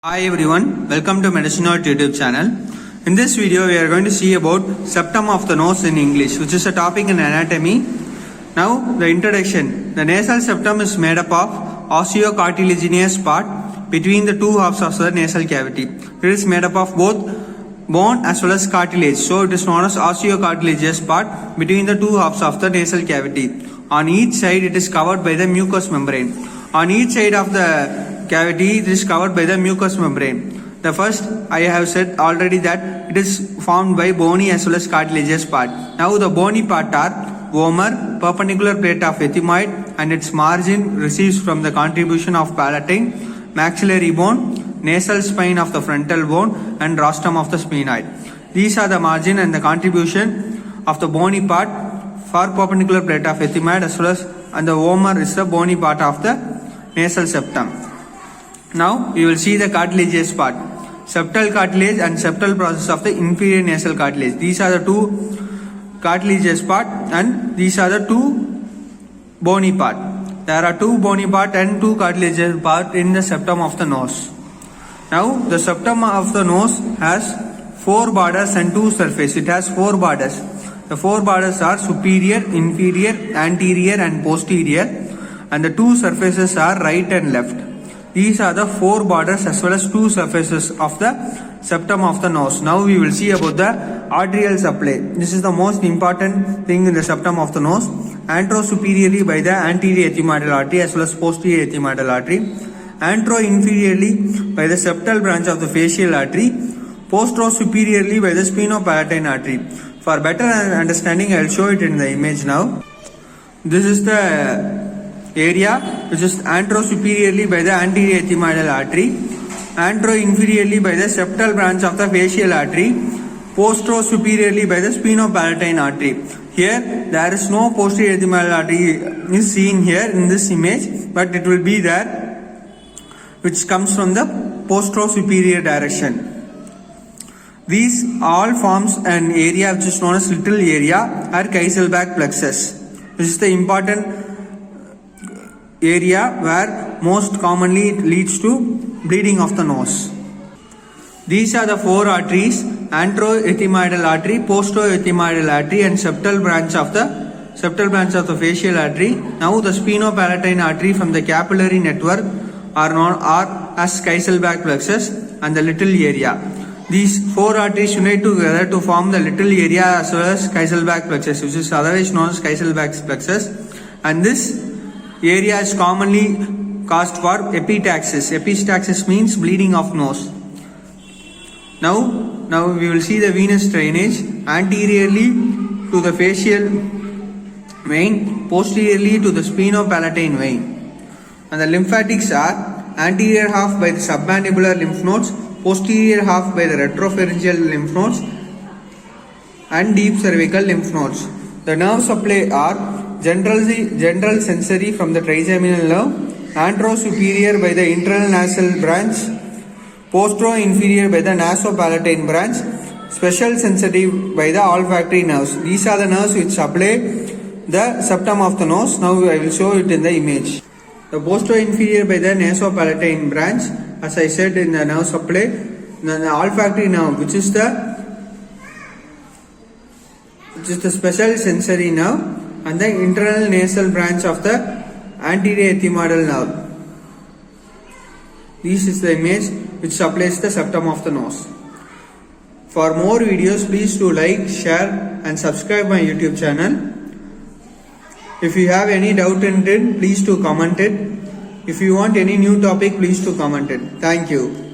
Hi everyone, welcome to Medicinal YouTube channel. In this video we are going to see about septum of the nose in English, which is a topic in anatomy. Now the introduction. The nasal septum is made up of osteocartilaginous part between the two halves of the nasal cavity. It is made up of both bone as well as cartilage. So it is known as osteocartilaginous part between the two halves of the nasal cavity. On each side it is covered by the mucous membrane. On each side of the cavity it is covered by the mucous membrane. The first I have said already that it is formed by bony as well as cartilaginous part. Now the bony part are vomer, perpendicular plate of ethmoid and its margin receives from the contribution of palatine, maxillary bone, nasal spine of the frontal bone and rostrum of the sphenoid. These are the margin and the contribution of the bony part for perpendicular plate of ethmoid as well as, and the vomer is the bony part of the nasal septum. Now we will see the cartilaginous part. Septal cartilage and septal process of the inferior nasal cartilage. These are the two cartilaginous part and these are the two bony part. There are two bony part and two cartilaginous part in the septum of the nose. Now the septum of the nose has four borders and two surfaces. It has four borders. The four borders are superior, inferior, anterior and posterior, and the two surfaces are right and left. These are the four borders as well as two surfaces of the septum of the nose. Now we will see about the arterial supply. This is the most important thing in the septum of the nose. Antero-superiorly by the anterior ethmoidal artery as well as posterior ethmoidal artery. Antero-inferiorly by the septal branch of the facial artery. Postero-superiorly by the sphenopalatine artery. For better understanding, I will show it in the image now. This is the area which is antero-superiorly by the anterior ethmoidal artery, antero-inferiorly by the septal branch of the facial artery, postero-superiorly by the sphenopalatine artery. Here there is no posterior ethmoidal artery is seen here in this image, but it will be there, which comes from the postero-superior direction. These all forms an area which is known as little area or Kieselbach plexus. This is the important area where most commonly it leads to bleeding of the nose. These are the four arteries: antero-ethmoidal artery, postero-ethmoidal artery and septal branch of the facial artery. Now the sphenopalatine artery from the capillary network are as Kieselbach plexus and the little area. These four arteries unite together to form the little area as well as Kieselbach plexus, which is otherwise known as Kieselbach plexus, and this area is commonly caused for epistaxis. Epistaxis means bleeding of nose. Now we will see the venous drainage anteriorly to the facial vein, posteriorly to the sphenopalatine vein. And the lymphatics are anterior half by the submandibular lymph nodes, posterior half by the retropharyngeal lymph nodes and deep cervical lymph nodes. The nerve supply are general sensory from the trigeminal nerve, antero-superior by the internal nasal branch, postero-inferior by the nasopalatine branch, special sensory by the olfactory nerves. These are the nerves which supply the septum of the nose. Now I will show it in the image. The postero-inferior by the nasopalatine branch, as I said in the nerve supply, the olfactory nerve, which is the special sensory nerve, and the internal nasal branch of the anterior ethmoidal nerve. This is the image which supplies the septum of the nose. For more videos, please do like, share and subscribe my YouTube channel. If you have any doubt in it, please do comment it. If you want any new topic, please do comment it. Thank you.